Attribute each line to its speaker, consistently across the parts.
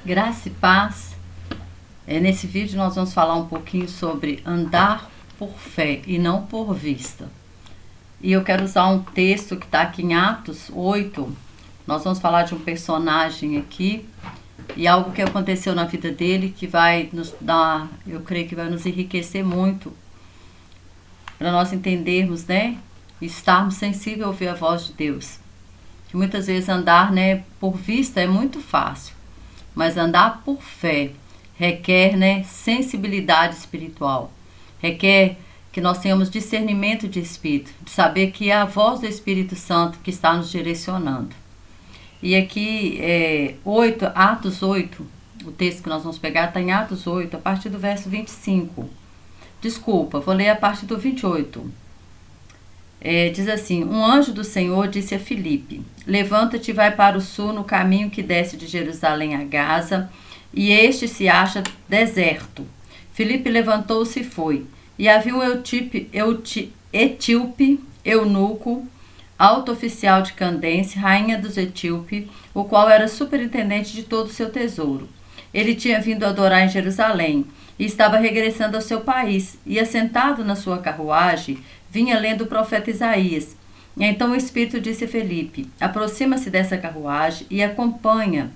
Speaker 1: Graça e paz. Nesse vídeo nós vamos falar um pouquinho sobre andar por fé e não por vista. E eu quero usar um texto que está aqui em Atos 8. Nós vamos falar de um personagem aqui e algo que aconteceu na vida dele que vai nos dar, eu creio que vai nos enriquecer muito para nós entendermos, né? Estarmos sensíveis a ouvir a voz de Deus. Que muitas vezes andar, por vista é muito fácil, mas andar por fé requer, sensibilidade espiritual. Requer que nós tenhamos discernimento de espírito, de saber que é a voz do Espírito Santo que está nos direcionando. E aqui, Atos 8, o texto que nós vamos pegar está em Atos 8, a partir do verso 25. Desculpa, vou ler a partir do 28. Diz assim: um anjo do Senhor disse a Filipe: levanta-te e vai para o sul no caminho que desce de Jerusalém a Gaza, e este se acha deserto. Filipe levantou-se e foi. E havia um etíope, eunuco, alto oficial de Candence, rainha dos etíopes, o qual era superintendente de todo o seu tesouro. Ele tinha vindo adorar em Jerusalém e estava regressando ao seu país, e assentado na sua carruagem, vinha lendo o profeta Isaías. E então o Espírito disse a Filipe: aproxima-se dessa carruagem e acompanha,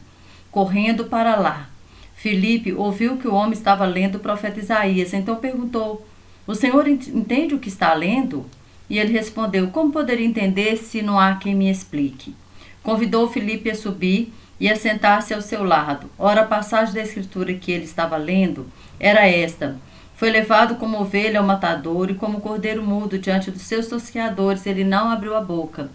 Speaker 1: correndo para lá. Filipe ouviu que o homem estava lendo o profeta Isaías, então perguntou: o senhor entende o que está lendo? E ele respondeu: como poderia entender se não há quem me explique? Convidou Filipe a subir e a sentar-se ao seu lado. Ora, a passagem da escritura que ele estava lendo era esta: foi levado como ovelha ao matadouro, e como cordeiro mudo diante dos seus tosqueadores, ele não abriu a boca.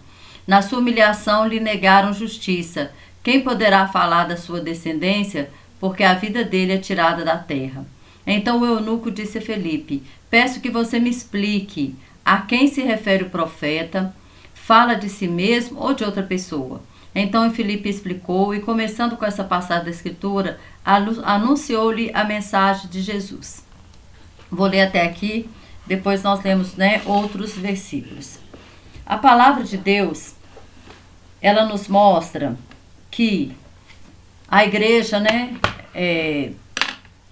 Speaker 1: Na sua humilhação lhe negaram justiça. Quem poderá falar da sua descendência? Porque a vida dele é tirada da terra. Então o eunuco disse a Filipe: peço que você me explique a quem se refere o profeta. Fala de si mesmo ou de outra pessoa? Então Filipe explicou, e começando com essa passagem da escritura, anunciou-lhe a mensagem de Jesus. Vou ler até aqui, depois nós lemos, outros versículos. A palavra de Deus, ela nos mostra que a igreja,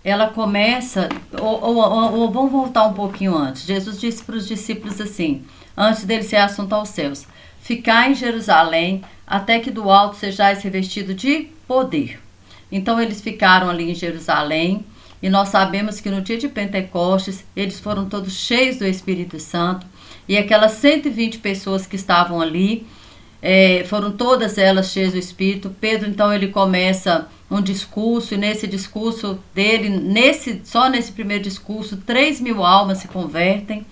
Speaker 1: ela começa, ou vamos voltar um pouquinho antes. Jesus disse para os discípulos assim, antes dele ser assunto aos céus: ficai em Jerusalém, até que do alto sejais revestido de poder. Então eles ficaram ali em Jerusalém, e nós sabemos que no dia de Pentecostes, eles foram todos cheios do Espírito Santo, e aquelas 120 pessoas que estavam ali, foram todas elas cheias do Espírito. Pedro, então, ele começa um discurso, e nesse discurso dele, só nesse primeiro discurso, 3.000 almas se convertem,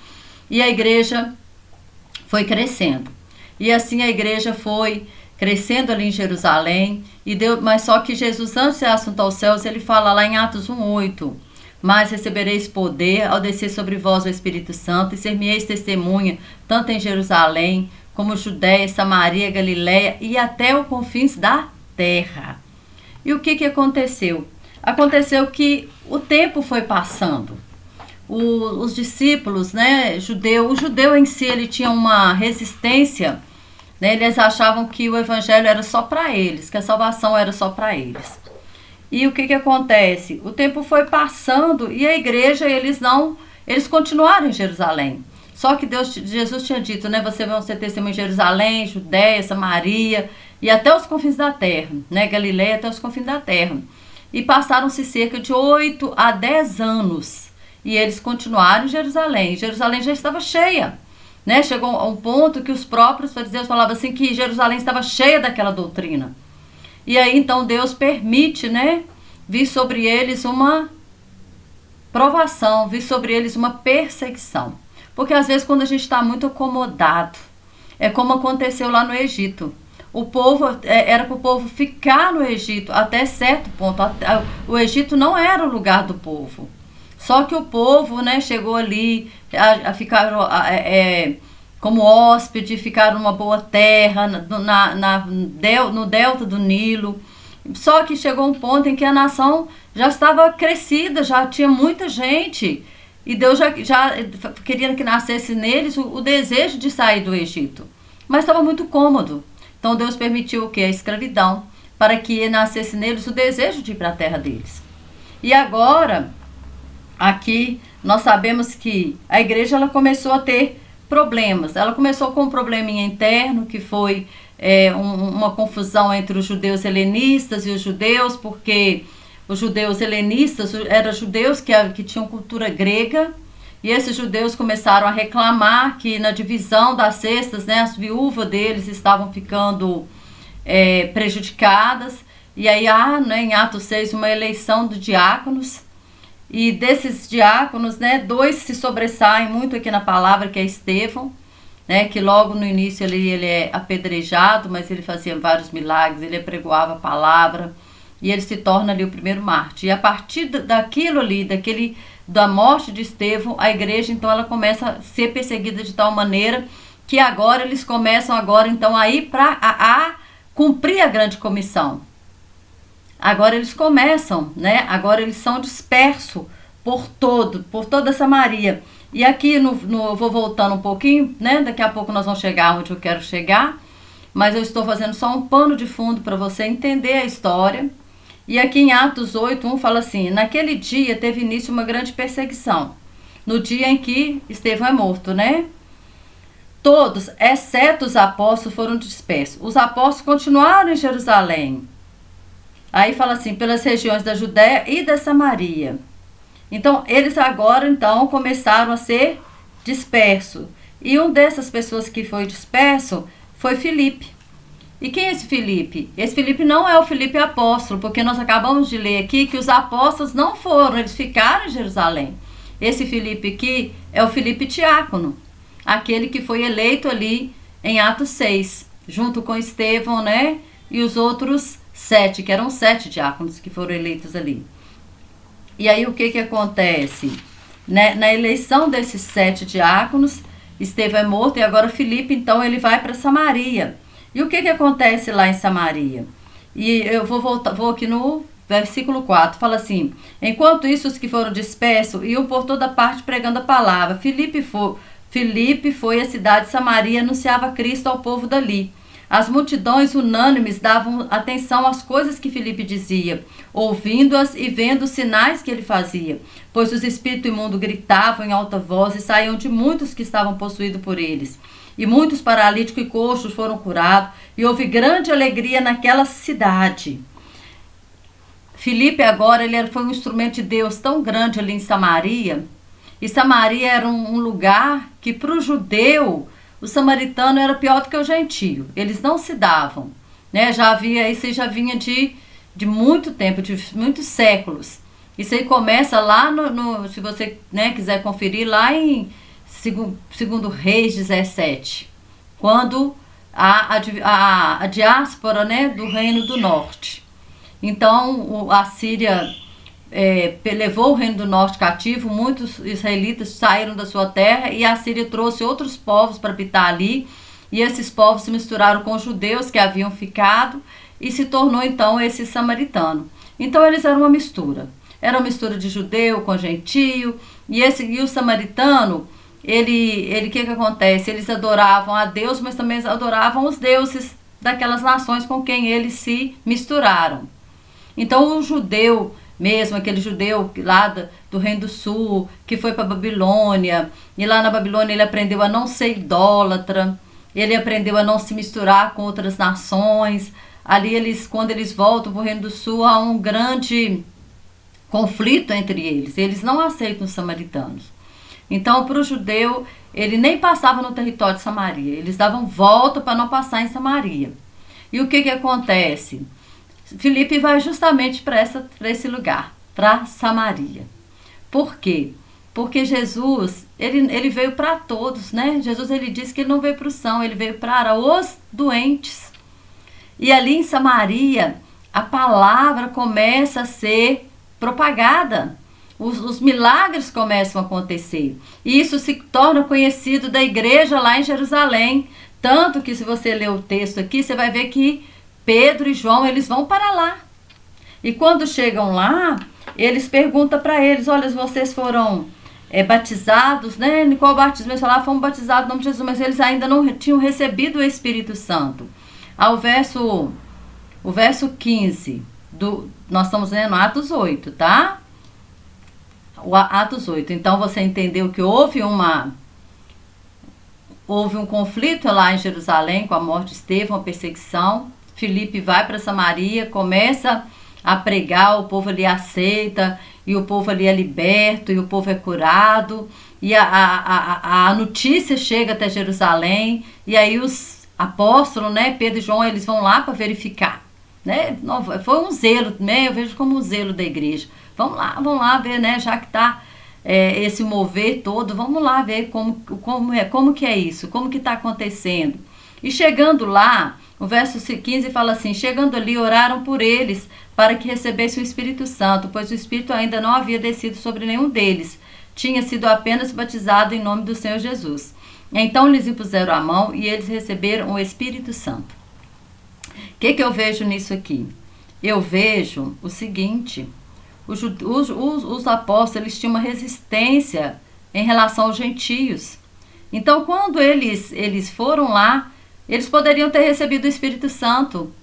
Speaker 1: e a igreja foi crescendo. E assim a igreja foi crescendo ali em Jerusalém, mas só que Jesus, antes de ser assunto aos céus, ele fala lá em Atos 1:8, mas recebereis poder ao descer sobre vós o Espírito Santo, e ser-me-eis testemunha, tanto em Jerusalém, como Judéia, Samaria, Galiléia e até os confins da terra. E o que aconteceu? Aconteceu que o tempo foi passando. Os discípulos, o judeu em si, ele tinha uma resistência. Eles achavam que o evangelho era só para eles, que a salvação era só para eles. E o que acontece? O tempo foi passando e a igreja, eles continuaram em Jerusalém. Só que Jesus tinha dito, vocês vão ser testemunhas em Jerusalém, Judéia, Samaria e até os confins da terra, Galiléia até os confins da terra. E passaram-se cerca de 8 a 10 anos e eles continuaram em Jerusalém. Jerusalém já estava cheia. Chegou a um ponto que os próprios fariseus falavam assim que Jerusalém estava cheia daquela doutrina. E aí então Deus permite, vir sobre eles uma provação, vir sobre eles uma perseguição. Porque às vezes quando a gente está muito acomodado, é como aconteceu lá no Egito. O povo, era para o povo ficar no Egito até certo ponto. O Egito não era o lugar do povo. Só que o povo, chegou ali a ficar como hóspede, ficaram numa boa terra, no delta do Nilo. Só que chegou um ponto em que a nação já estava crescida, já tinha muita gente. E Deus já queria que nascesse neles o desejo de sair do Egito. Mas estava muito cômodo. Então Deus permitiu o quê? A escravidão. para que nascesse neles o desejo de ir para a terra deles. E agora, aqui, nós sabemos que a igreja ela começou a ter problemas. Ela começou com um probleminha interno, que foi uma confusão entre os judeus helenistas e os judeus, porque os judeus helenistas eram judeus que tinham cultura grega, e esses judeus começaram a reclamar que na divisão das cestas, né, as viúvas deles estavam ficando prejudicadas. E aí há, né, em Atos 6, uma eleição de diáconos. E desses diáconos, né, 2 se sobressaem muito aqui na palavra, que é Estevão, né, que logo no início ele é apedrejado, mas ele fazia vários milagres, ele apregoava a palavra, e ele se torna ali o primeiro mártir. E a partir daquilo ali, da morte de Estevão, a igreja, então, ela começa a ser perseguida de tal maneira que agora eles começam então a ir para cumprir a grande comissão. Agora eles começam, né? Agora eles são dispersos por toda Samaria. E aqui, eu vou voltando um pouquinho, né? Daqui a pouco nós vamos chegar onde eu quero chegar. Mas eu estou fazendo só um pano de fundo para você entender a história. E aqui em Atos 8:1 fala assim: naquele dia teve início uma grande perseguição. No dia em que Estevão é morto, né? Todos, exceto os apóstolos, foram dispersos. Os apóstolos continuaram em Jerusalém. Aí fala assim, pelas regiões da Judéia e da Samaria. Então, eles agora, começaram a ser dispersos. E um dessas pessoas que foi disperso foi Filipe. E quem é esse Filipe? Esse Filipe não é o Filipe apóstolo, porque nós acabamos de ler aqui que os apóstolos não foram, eles ficaram em Jerusalém. Esse Filipe aqui é o Filipe diácono, aquele que foi eleito ali em Atos 6, junto com Estevão, né? E os outros 7, que eram 7 diáconos que foram eleitos ali. E aí o que acontece? Né? Na eleição desses 7 diáconos, Estevão é morto e agora Filipe, então, ele vai para Samaria. E o que acontece lá em Samaria? E eu vou aqui no versículo 4, fala assim: enquanto isso, os que foram dispersos iam por toda parte pregando a palavra. Filipe foi à cidade de Samaria e anunciava Cristo ao povo dali. As multidões unânimes davam atenção às coisas que Filipe dizia, ouvindo-as e vendo os sinais que ele fazia, pois os espíritos imundos gritavam em alta voz e saíam de muitos que estavam possuídos por eles. E muitos paralíticos e coxos foram curados, e houve grande alegria naquela cidade. Filipe agora foi um instrumento de Deus tão grande ali em Samaria, e Samaria era um lugar que para o judeu, o samaritano era pior do que o gentio. Eles não se davam, né? Isso aí já vinha de muito tempo, de muitos séculos. Isso aí começa lá se você, né, quiser conferir, lá em segundo Reis 17, quando a diáspora, né, do Reino do Norte. Então, a Síria levou o Reino do Norte cativo, muitos israelitas saíram da sua terra e a Síria trouxe outros povos para habitar ali, e esses povos se misturaram com os judeus que haviam ficado e se tornou então esse samaritano. Então eles eram uma mistura, era uma mistura de judeu com gentio, e o samaritano, o que acontece? Eles adoravam a Deus, mas também adoravam os deuses daquelas nações com quem eles se misturaram. Então o judeu mesmo, aquele judeu lá do Reino do Sul, que foi para a Babilônia, e lá na Babilônia ele aprendeu a não ser idólatra, ele aprendeu a não se misturar com outras nações. Ali, quando eles voltam para o Reino do Sul, há um grande conflito entre eles não aceitam os samaritanos. Então, para o judeu, ele nem passava no território de Samaria, eles davam volta para não passar em Samaria. E o que acontece? Filipe vai justamente para esse lugar, para Samaria. Por quê? Porque Jesus, ele veio para todos, né? Jesus, ele disse que ele não veio para o são, ele veio para os doentes. E ali em Samaria, a palavra começa a ser propagada. Os milagres começam a acontecer. E isso se torna conhecido da igreja lá em Jerusalém. Tanto que, se você ler o texto aqui, você vai ver que Pedro e João, eles vão para lá. E quando chegam lá, eles perguntam para eles: olha, vocês foram batizados, né? Em qual batismo? Eles falaram: fomos batizados no nome de Jesus, mas eles ainda não tinham recebido o Espírito Santo. Ao verso O verso 15, nós estamos lendo Atos 8, tá? Atos 8. Então você entendeu que houve um conflito lá em Jerusalém com a morte de Estevão, uma perseguição. Filipe vai para Samaria, começa a pregar, o povo ali aceita, e o povo ali é liberto, e o povo é curado, e a notícia chega até Jerusalém, e aí os apóstolos, né, Pedro e João, eles vão lá para verificar, né? Foi um zelo, né? Eu vejo como um zelo da igreja. Vamos lá ver, né, já que está esse mover todo, vamos lá ver como que é isso, como que está acontecendo. E chegando lá, o verso 15 fala assim: chegando ali, oraram por eles para que recebessem o Espírito Santo, pois o Espírito ainda não havia descido sobre nenhum deles, tinha sido apenas batizado em nome do Senhor Jesus. Então lhes impuseram a mão e eles receberam o Espírito Santo. O que eu vejo nisso aqui? Eu vejo o seguinte: os apóstolos, eles tinham uma resistência em relação aos gentios. Então, quando eles foram lá, eles poderiam ter recebido o Espírito Santo,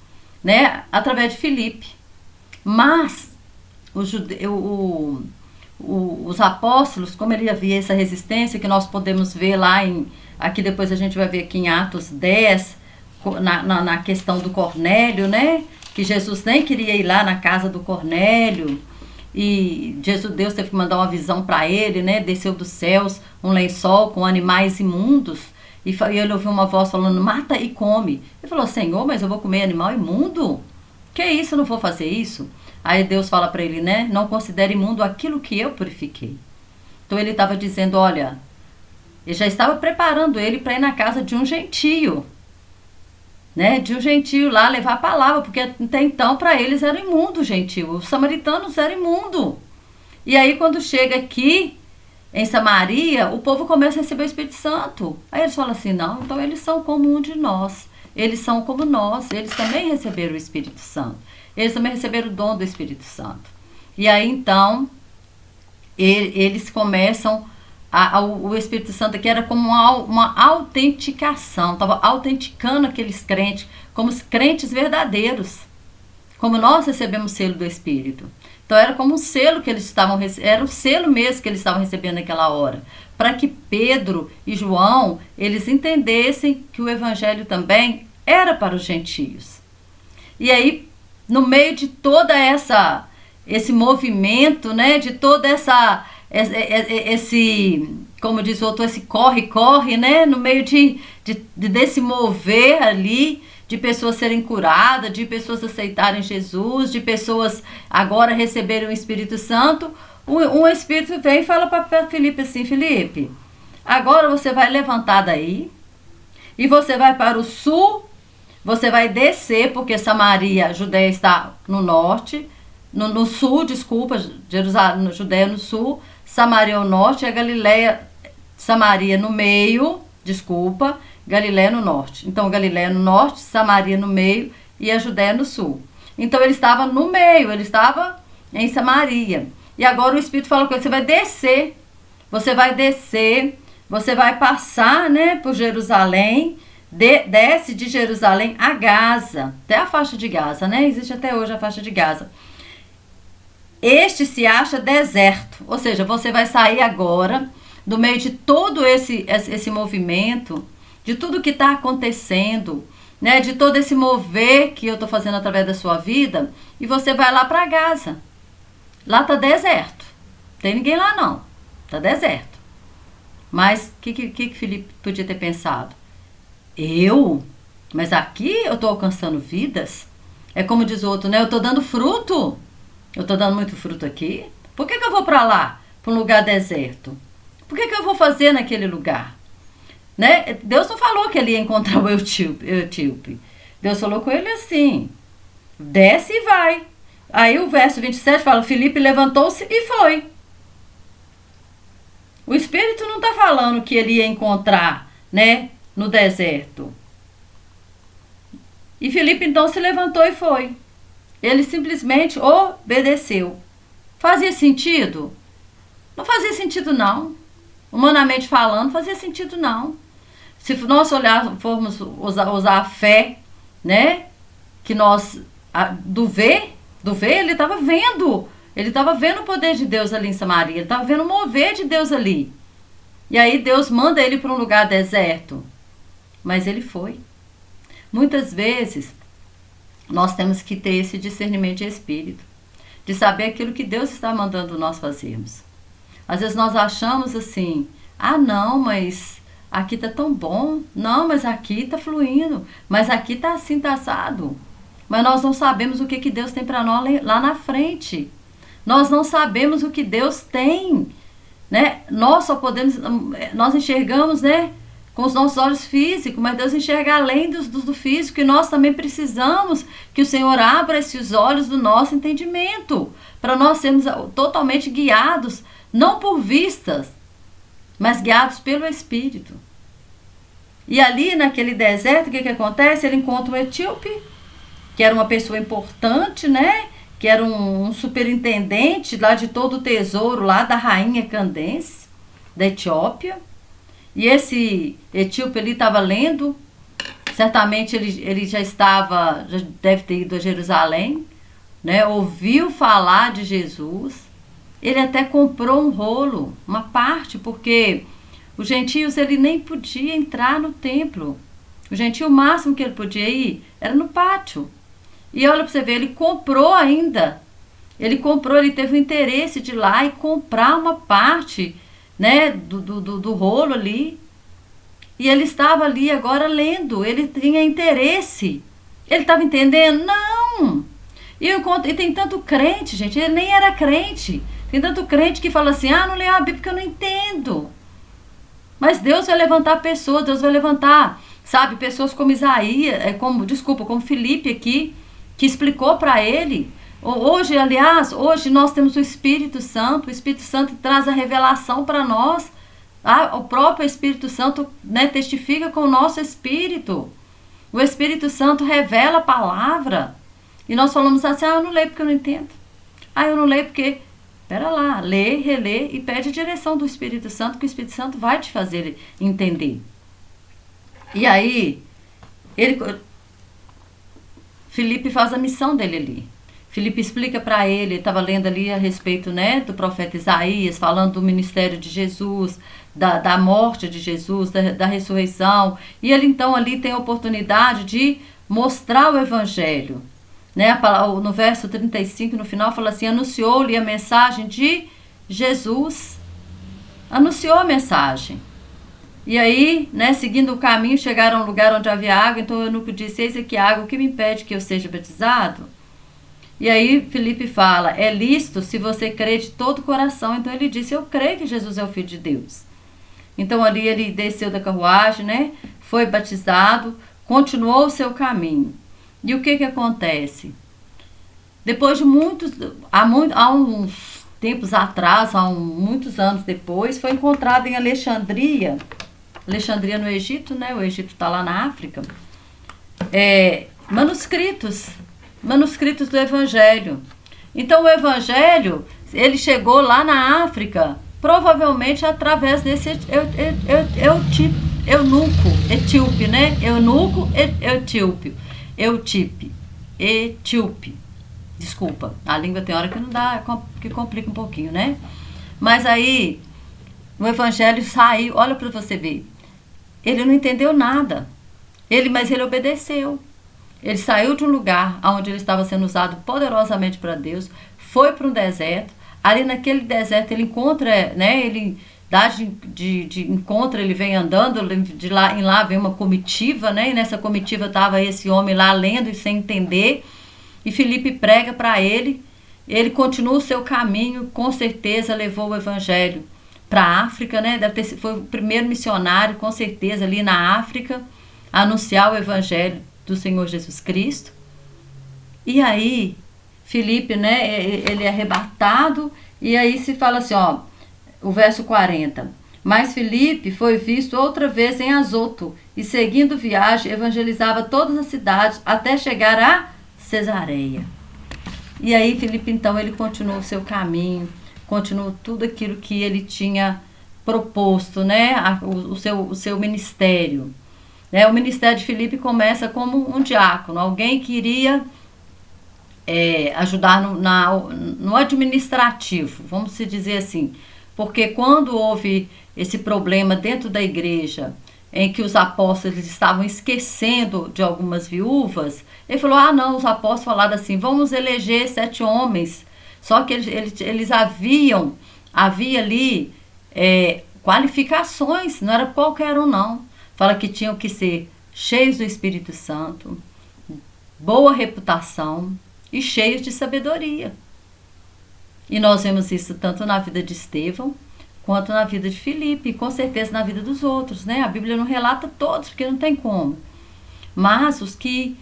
Speaker 1: né, através de Filipe. Mas os apóstolos, como ele havia essa resistência, que nós podemos ver lá aqui depois a gente vai ver aqui em Atos 10, na questão do Cornélio, né, que Jesus nem queria ir lá na casa do Cornélio, e Deus teve que mandar uma visão para ele, né, desceu dos céus um lençol com animais imundos, e ele ouviu uma voz falando: mata e come. Ele falou: Senhor, mas eu vou comer animal imundo? Que isso, eu não vou fazer isso? Aí Deus fala para ele, né, não considere imundo aquilo que eu purifiquei. Então ele estava dizendo, olha, ele já estava preparando ele para ir na casa de um gentio, né, de um gentio lá levar a palavra, porque até então para eles era imundo o gentio, os samaritanos eram imundo. E aí quando chega aqui em Samaria, o povo começa a receber o Espírito Santo. Aí eles falam assim: não, então eles são como um de nós, eles são como nós, eles também receberam o Espírito Santo, eles também receberam o dom do Espírito Santo. E aí então eles começam o Espírito Santo aqui era como uma autenticação, estava autenticando aqueles crentes como os crentes verdadeiros, como nós recebemos o selo do Espírito. Então era como um selo que eles estavam era o selo mesmo que eles estavam recebendo naquela hora, para que Pedro e João eles entendessem que o evangelho também era para os gentios. E aí, no meio de toda esse movimento, né, de toda esse, como diz o outro, esse corre, né, no meio desse mover ali, de pessoas serem curadas, de pessoas aceitarem Jesus, de pessoas agora receberem o Espírito Santo, um Espírito vem e fala para Filipe assim: Filipe, agora você vai levantar daí e você vai para o sul, você vai descer, porque Samaria, Judéia está no norte, no sul, desculpa, Jerusalém, Judéia no sul, Samaria ao norte, e a Galileia, Samaria no meio, desculpa, Galileia no norte. Então, Galileia no norte, Samaria no meio e a Judéia no sul. Então, ele estava no meio, ele estava em Samaria. E agora o Espírito falou com ele: você vai descer, você vai passar, né, por Jerusalém, desce de Jerusalém a Gaza, até a faixa de Gaza, né? Existe até hoje a faixa de Gaza. Este se acha deserto, ou seja, você vai sair agora do meio de todo esse movimento, de tudo que está acontecendo, né, de todo esse mover que eu estou fazendo através da sua vida, e você vai lá para Gaza. Lá está deserto, não tem ninguém lá não, está deserto. Mas o que Filipe podia ter pensado? Mas aqui eu estou alcançando vidas? É como diz o outro, né, eu estou dando fruto, eu estou dando muito fruto aqui, por que eu vou para lá, para um lugar deserto? Por que eu vou fazer naquele lugar? Né? Deus não falou que ele ia encontrar o etíope. Deus falou com ele assim: desce e vai. Aí o verso 27 fala: Filipe levantou-se e foi. O Espírito não está falando que ele ia encontrar, né, no deserto. E Filipe então se levantou e foi. Ele simplesmente obedeceu. Fazia sentido? Não fazia sentido não. Humanamente falando, não fazia sentido não. Se nós formos usar a fé, né, que nós do ver, ele estava vendo. Ele estava vendo o poder de Deus ali em Samaria. Ele estava vendo o mover de Deus ali. E aí Deus manda ele para um lugar deserto. Mas ele foi. Muitas vezes, nós temos que ter esse discernimento de espírito. De saber aquilo que Deus está mandando nós fazermos. Às vezes nós achamos assim, não, mas aqui está tão bom. Não, mas aqui está fluindo. Mas aqui está assim, está assado. Mas nós não sabemos o que Deus tem para nós lá na frente. Nós não sabemos o que Deus tem, né? Nós enxergamos, né, com os nossos olhos físicos, mas Deus enxerga além do físico, e nós também precisamos que o Senhor abra esses olhos do nosso entendimento, para nós sermos totalmente guiados, não por vistas, mas guiados pelo Espírito. E ali naquele deserto, o que acontece? Ele encontra um etíope, que era uma pessoa importante, né? Que era um superintendente lá de todo o tesouro lá da rainha Candace, da Etiópia. E esse etíope ali estava lendo, certamente ele já deve ter ido a Jerusalém, né? Ouviu falar de Jesus. Ele até comprou um rolo, uma parte, porque os gentios ele nem podia entrar no templo. O gentio, o máximo que ele podia ir era no pátio. E olha para você ver, ele comprou ainda. Ele teve o interesse de ir lá e comprar uma parte, né, do rolo ali. E ele estava ali agora lendo. Ele tinha interesse. Ele estava entendendo? Não! E tem tanto crente, gente. Ele nem era crente. Tem tanto crente que fala assim, não leio a Bíblia porque eu não entendo. Mas Deus vai levantar pessoas, Deus vai levantar, sabe, pessoas como Isaías, como Filipe aqui, que explicou para ele. Hoje nós temos o Espírito Santo traz a revelação para nós. O próprio Espírito Santo, né, testifica com o nosso espírito. O Espírito Santo revela a palavra. E nós falamos assim, eu não leio porque eu não entendo. Eu não leio porque... Espera lá, lê, relê e pede a direção do Espírito Santo, que o Espírito Santo vai te fazer entender. E aí, Filipe faz a missão dele ali. Filipe explica para ele estava lendo ali a respeito, né, do profeta Isaías, falando do ministério de Jesus, da morte de Jesus, da ressurreição. E ele então ali tem a oportunidade de mostrar o evangelho. Né? No verso 35, no final, fala assim, anunciou-lhe a mensagem de Jesus. Anunciou a mensagem. E aí, né, seguindo o caminho, chegaram a um lugar onde havia água. Então o eunuco disse, eis aqui a água, o que me impede que eu seja batizado? E aí Filipe fala, é lícito se você crê de todo o coração. Então ele disse, eu creio que Jesus é o Filho de Deus. Então ali ele desceu da carruagem, né, foi batizado, continuou o seu caminho. E o que acontece? Depois de há uns tempos atrás, muitos anos depois, foi encontrado em Alexandria no Egito, né? O Egito está lá na África, manuscritos do Evangelho. Então o Evangelho, ele chegou lá na África, provavelmente através desse eunuco etíope, né? Eunuco etíope. Desculpa, a língua tem hora que não dá, que complica um pouquinho, né? Mas aí, o evangelho saiu, olha para você ver, ele não entendeu nada, mas ele obedeceu. Ele saiu de um lugar onde ele estava sendo usado poderosamente para Deus, foi para um deserto, ali naquele deserto ele encontra, né, ele vem andando, de lá em lá vem uma comitiva, né? E nessa comitiva estava esse homem lá lendo e sem entender. E Filipe prega para ele. Ele continua o seu caminho, com certeza levou o evangelho para a África, né? Foi o primeiro missionário, com certeza, ali na África, a anunciar o evangelho do Senhor Jesus Cristo. E aí, Filipe, né? Ele é arrebatado. E aí se fala assim, o verso 40. Mas Filipe foi visto outra vez em Azoto, e seguindo viagem, evangelizava todas as cidades, até chegar a Cesareia. E aí Filipe, então, ele continuou o seu caminho, continuou tudo aquilo que ele tinha proposto, né? O seu ministério. Né? O ministério de Filipe começa como um diácono, alguém que iria ajudar no administrativo, vamos se dizer assim. Porque quando houve esse problema dentro da igreja, em que os apóstolos estavam esquecendo de algumas viúvas, ele falou, não, os apóstolos falaram assim, vamos eleger 7 homens. Só que eles havia ali qualificações, não era qualquer um não. Fala que tinham que ser cheios do Espírito Santo, boa reputação e cheios de sabedoria. E nós vemos isso tanto na vida de Estevão, quanto na vida de Filipe, e com certeza na vida dos outros, né? A Bíblia não relata todos, porque não tem como. Mas os que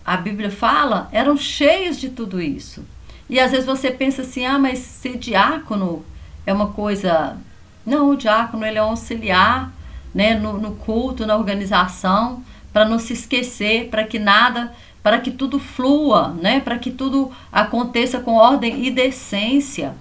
Speaker 1: a Bíblia fala eram cheios de tudo isso. E às vezes você pensa assim, mas ser diácono é uma coisa... Não, o diácono ele é um auxiliar, né, no culto, na organização, para não se esquecer, para que nada... para que tudo flua, né? Para que tudo aconteça com ordem e decência.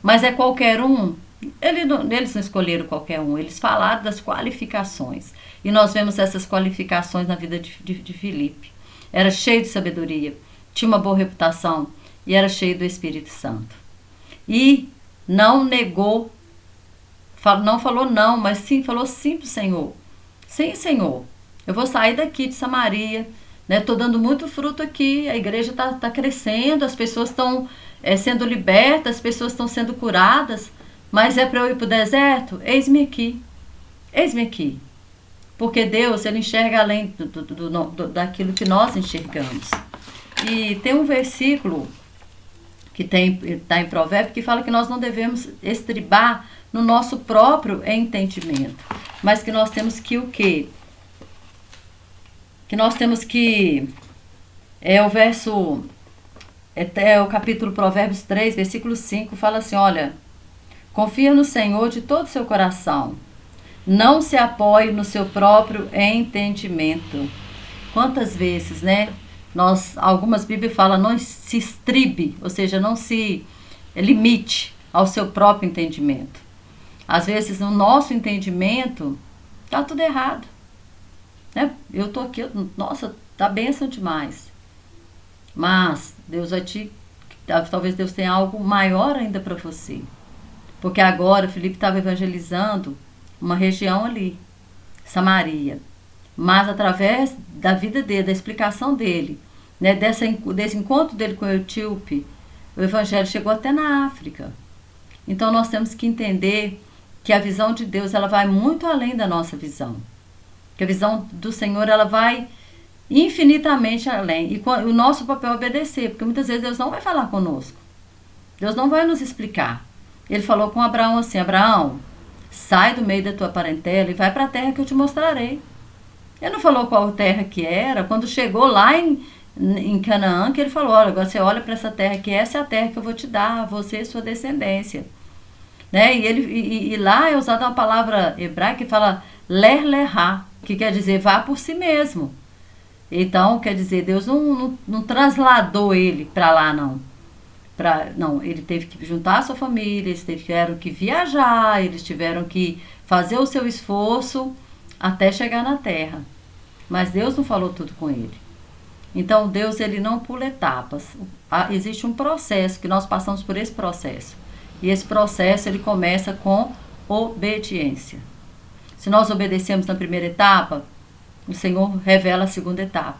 Speaker 1: Mas é qualquer um? Eles não escolheram qualquer um, eles falaram das qualificações. E nós vemos essas qualificações na vida de Filipe. Era cheio de sabedoria, tinha uma boa reputação e era cheio do Espírito Santo. E não negou, não falou não, mas sim falou sim para o Senhor. Sim, Senhor, eu vou sair daqui de Samaria, estou dando muito fruto aqui, a igreja está crescendo, as pessoas estão sendo libertas, as pessoas estão sendo curadas, mas é para eu ir para o deserto? Eis-me aqui. Porque Deus, ele enxerga além daquilo que nós enxergamos. E tem um versículo que está em Provérbios que fala que nós não devemos estribar no nosso próprio entendimento, mas que nós temos que o quê? Que nós temos que, o capítulo Provérbios 3, versículo 5, fala assim, olha, confia no Senhor de todo o seu coração, não se apoie no seu próprio entendimento. Quantas vezes, algumas Bíblias falam, não se estribe, ou seja, não se limite ao seu próprio entendimento. Às vezes, no nosso entendimento, está tudo errado. Eu estou aqui, nossa, tá bênção demais. Mas Deus talvez Deus tenha algo maior ainda para você. Porque agora Filipe estava evangelizando uma região ali, Samaria. Mas através da vida dele, da explicação dele, desse encontro dele com o etíope, o evangelho chegou até na África. Então nós temos que entender que a visão de Deus ela vai muito além da nossa visão. Que a visão do Senhor, ela vai infinitamente além. E o nosso papel é obedecer, porque muitas vezes Deus não vai falar conosco. Deus não vai nos explicar. Ele falou com Abraão assim, Abraão, sai do meio da tua parentela e vai para a terra que eu te mostrarei. Ele não falou qual terra que era. Quando chegou lá em Canaã, que ele falou, olha, agora você olha para essa terra, que essa é a terra que eu vou te dar, a você e sua descendência. E lá é usada uma palavra hebraica que fala ler lerá, que quer dizer vá por si mesmo. Então, quer dizer, Deus não trasladou ele para lá, não. Não, ele teve que juntar a sua família, eles tiveram que viajar, eles tiveram que fazer o seu esforço até chegar na terra. Mas Deus não falou tudo com ele. Então, Deus, ele não pula etapas. Existe um processo, que nós passamos por esse processo. E esse processo, ele começa com obediência. Se nós obedecemos na primeira etapa, o Senhor revela a segunda etapa.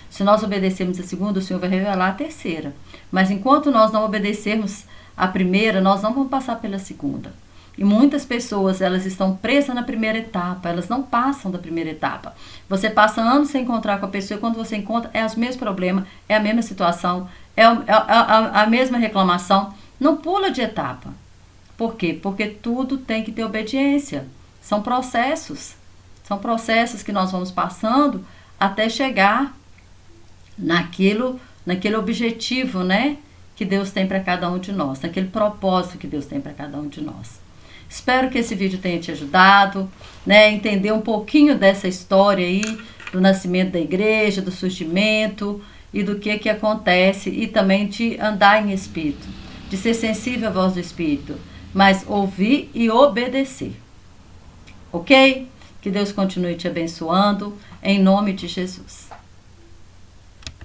Speaker 1: Se nós obedecemos a segunda, o Senhor vai revelar a terceira. Mas enquanto nós não obedecermos a primeira, nós não vamos passar pela segunda. E muitas pessoas, elas estão presas na primeira etapa, elas não passam da primeira etapa. Você passa anos sem encontrar com a pessoa, e quando você encontra, é os mesmos problemas, é a mesma situação, é a mesma reclamação. Não pula de etapa. Por quê? Porque tudo tem que ter obediência. São processos que nós vamos passando até chegar naquele objetivo, que Deus tem para cada um de nós, naquele propósito que Deus tem para cada um de nós. Espero que esse vídeo tenha te ajudado, entender um pouquinho dessa história aí, do nascimento da igreja, do surgimento e do que acontece, e também de andar em espírito, de ser sensível à voz do Espírito, mas ouvir e obedecer. Ok? Que Deus continue te abençoando, em nome de Jesus.